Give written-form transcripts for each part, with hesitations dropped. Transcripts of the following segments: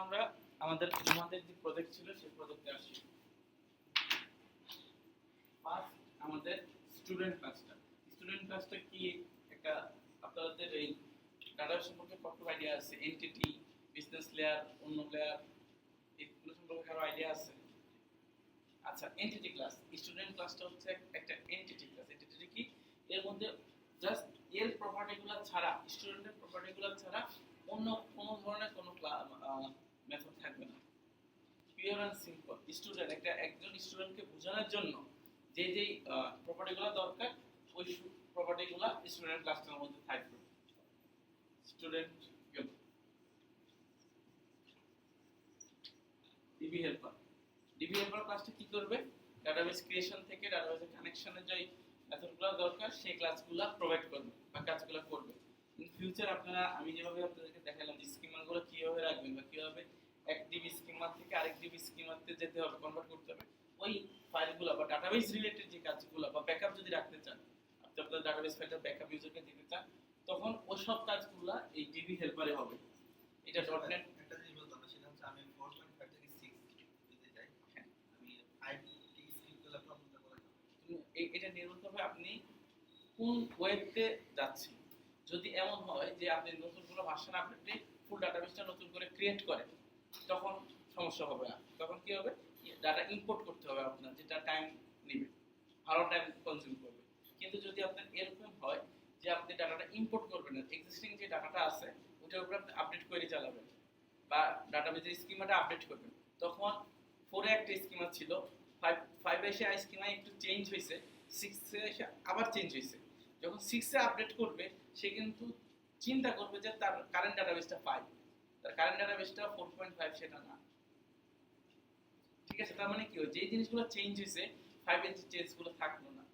আমরা আমাদের যে প্রজেক্ট ছিল সেই প্রজেক্টে আসি। ফার্স্ট আমাদের স্টুডেন্ট ক্লাসটা কি একটা আপনাদের এই ডাটা সম্পর্কে কত আইডিয়া আছে? এন্টিটি, বিজনেস লেয়ার, অন্য লেয়ার, এগুলো সম্পর্কে কারো আইডিয়া আছে? আচ্ছা, এন্টিটি ক্লাস, স্টুডেন্ট ক্লাসটা হচ্ছে একটা এন্টিটি ক্লাস। এন্টিটি কি? এর মধ্যে জাস্ট এর প্রপার্টিগুলো ছাড়া, স্টুডেন্টের প্রপার্টিগুলো ছাড়া অন্য কোনো ধরনের কোনো মেথড থাকবে না। Pure and simple. স্টুডেন্ট একজন স্টুডেন্টকে বোঝানোর জন্য যে যেই প্রপার্টিগুলো দরকার, ওই প্রপার্টিগুলো স্টুডেন্ট ক্লাসটার মধ্যে থাকবে। স্টুডেন্ট ডিবি হেল্পার ক্লাসটা কি করবে? ডাটাবেস ক্রিয়েশন থেকে ডাটাবেসের কানেকশনের যে মেথডগুলো দরকার সেই ক্লাসগুলো প্রোভাইড করবে বা কাজগুলো করবে। ইন ফিউচার আপনারা, আমি যেভাবে আপনাদেরকে দেখালাম যে স্কিমাগুলো কিভাবে রাখবেন বা কিভাবে এক ডিবি স্কিমা থেকে আরেক ডিবি স্কিমাতে যেতে হবে, কনভার্ট করতে হবে, ওই ফাইলগুলো বা ডাটাবেস রিলেটেড যে কাজগুলো বা ব্যাকআপ যদি রাখতে চান, আপনি আপনার ডাটাবেস ফাইলটা ব্যাকআপ ইউজারকে দিতে চান, তখন ওই সব কাজগুলো এই ডিবি হেল্পারে হবে। এটা ডটনেট একটা জিনিস বলতে হবে, সেটা হচ্ছে আমি 4.5 থেকে 6 যদি যাই, আমি 5 টি স্কিল গুলো প্রবলেমটা করে এটা নির্ভর করবে আপনি কোন ওয়েবতে যাচ্ছেন। যদি এমন হয় যে আপনি নতুন কোনো ভার্সন আপডেটে ফুল ডাটাবেসটা নতুন করে ক্রিয়েট করেন, তখন সমস্যা হবে না। তখন কি হবে? ডাটা ইম্পোর্ট করতে হবে আপনার, যেটা টাইম নেবে, ভালো টাইম কনজিউম করবে। কিন্তু যদি আপনার এরকম হয় যে আপনি ডাটাটা ইম্পোর্ট করবেন না, এক্সিস্টিং যে ডাটাটা আছে ওটার উপর আপনি আপডেট করে চালাবেন বা ডাটাবেসের স্কিমাটা আপডেট করবেন, তখন 4 এ একটা স্কিমা ছিল, 5 এসে স্কিমা একটু চেঞ্জ হয়েছে, 6 এ এসে আবার চেঞ্জ হয়েছে। যখন 6 এ আপডেট করবে, সে কিন্তু চিন্তা করবে যে তার কারেন্ট ডাটাবেসটা 5, তার কারেন্ট ডাটাবেসটা 4.5, সেটা না। ঠিক আছে? তার মানে কি, যে জিনিসগুলো চেঞ্জ হয়েছে 5 এর চেঞ্জগুলো থাকলো না।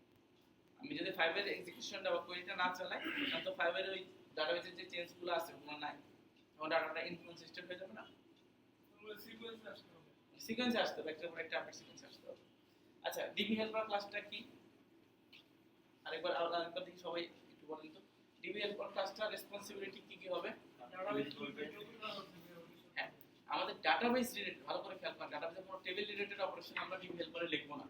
আমি যদি 5 এর এক্সিকিউশনটা বা কোয়েরিটা না চালাই, তাহলে তো 5 এর ওই ডাটাবেসের যে চেঞ্জগুলো আছে ওগুলো নাই, তখন ডাটাটা ইনকনসিস্টেন্ট হয়ে যাবে না। সিকোয়েন্সে আসতে হবে, একটার পর একটা আপডেট সিকোয়েন্সে আসতে হবে। আচ্ছা, ডিবি হেল্পার ক্লাসটা কি? আরেকবার দেখি, সবাই একটু বলেন তো। ডিবি হেল্পার ক্লাসটার রেসপন্সিবিলিটি কি কি হবে? হ্যাঁ, আমাদের ডাটাবেস রিলেটেড, ভালো করে খেয়াল করেন, ডাটাবেসের কোনো টেবিল রিলেটেড অপারেশন আমরা ডিবি হেল্পারে লিখব না।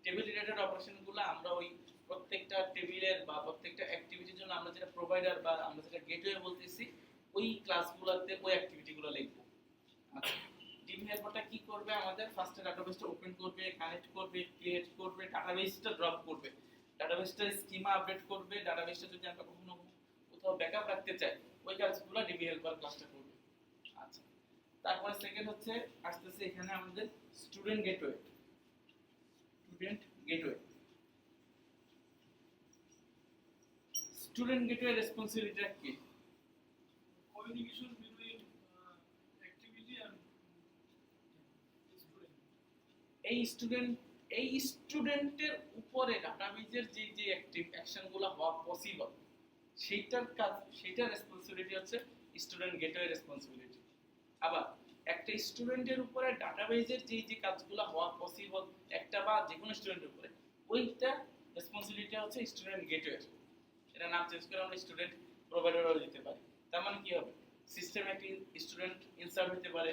টেবিল রিলেটেড অপারেশনগুলো আমরা ওই প্রত্যেকটা টেবিলের বা প্রত্যেকটা অ্যাক্টিভিটির জন্য আমরা যেটা প্রোভাইডার বা আমরা যেটা গেটওয়ে বলতেছি, ওই ক্লাসগুলোতে ওই অ্যাক্টিভিটিগুলো লিখব। আচ্ছা, ডিবি হেল্পারটা কি করবে? আমাদের ফার্স্টে ডাটাবেসটা ওপেন করবে, কানেক্ট করবে, ক্রিয়েট করবে, ডাটাবেসটা ড্রপ করবে, ডাটাবেসটার স্কিমা আপডেট করবে, ডাটাবেসটা যদি আমরা কখনো কোথাও ব্যাকআপ রাখতে চাই, ওই কাজগুলো ডিবি হেল্পার ক্লাসটা করবে। আচ্ছা, তারপরে সেকেন্ড হচ্ছে আসতেছে এখানে আমাদের স্টুডেন্ট গেটওয়ে। স্টুডেন্ট গেটওয়ে রেসপন্সিবিলিটিটা কি? Communication between activity and student. এই স্টুডেন্টের উপরে ডাটাবেজের যে যে অ্যাকশনগুলো হওয়া পসিবল, সেইটার রেসপন্সিবিলিটি হচ্ছে স্টুডেন্ট গেটওয়ে রেসপন্সিবিলিটি। আবার একটা স্টুডেন্টের উপরে ডাটাবেজের যে যে কাজগুলো হওয়া পসিবল, একটা বা যে কোনো স্টুডেন্টের উপরে, ওইটা রেসপন্সিবিলিটি হচ্ছে স্টুডেন্ট গেটওয়ে। এটা নাম চেঞ্জ করে আমরা স্টুডেন্ট প্রোভাইডারও দিতে পারি। তার মানে কি হবে? সিস্টেমে একটা স্টুডেন্ট ইনসার্ট হতে পারে,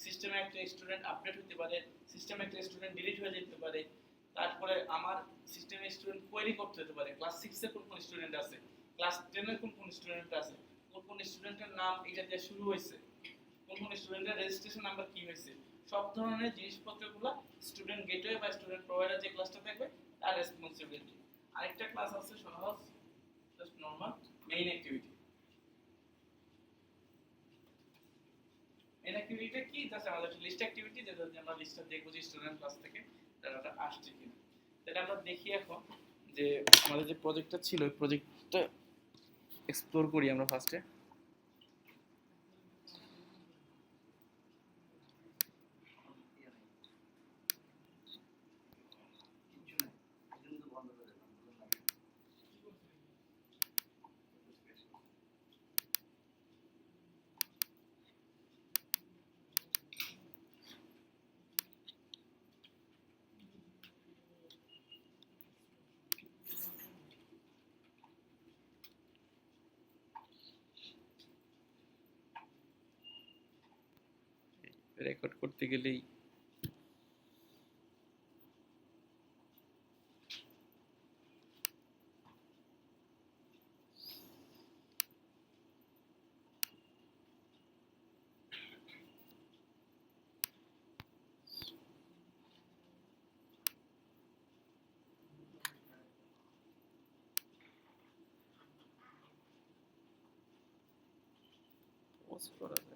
সিস্টেমে একটা স্টুডেন্ট আপডেট হতে পারে, সিস্টেমে একটা স্টুডেন্ট ডিলিট হয়ে যেতে পারে। তারপরে আমার সিস্টেমে স্টুডেন্ট কোয়েরি করতে হতে পারে, ক্লাস 6 এ কোন কোন স্টুডেন্ট আছে, ক্লাস 10 এ কোন কোন স্টুডেন্ট আছে, কোন কোন স্টুডেন্টের নাম এটা দিয়ে শুরু হয়েছে, কোন কোন স্টুডেন্টের রেজিস্ট্রেশন নাম্বার কি হয়েছে, সব ধরনের জিনিসপত্রগুলো স্টুডেন্ট গেটওয়ে বা স্টুডেন্ট প্রোভাইডার যে ক্লাসটা থাকবে তার রেসপন্সিবিলিটি। আরেকটা ক্লাস আছে সহজ, just normal main activity. Main অ্যাক্টিভিটিটা কি? জাস্ট আমাদের লিস্ট অ্যাক্টিভিটি, যেটা আমরা লিস্টটা দেখব যে স্টুডেন্ট ক্লাস থেকে ডাটাটা আসছে কিনা। এটা আমরা দেখি এখন যে আমাদের যে প্রজেক্টটা ছিল, ওই প্রজেক্টটা এক্সপ্লোর করি আমরা ফার্স্টে। রেকর্ড করতে গেলেই পজ করা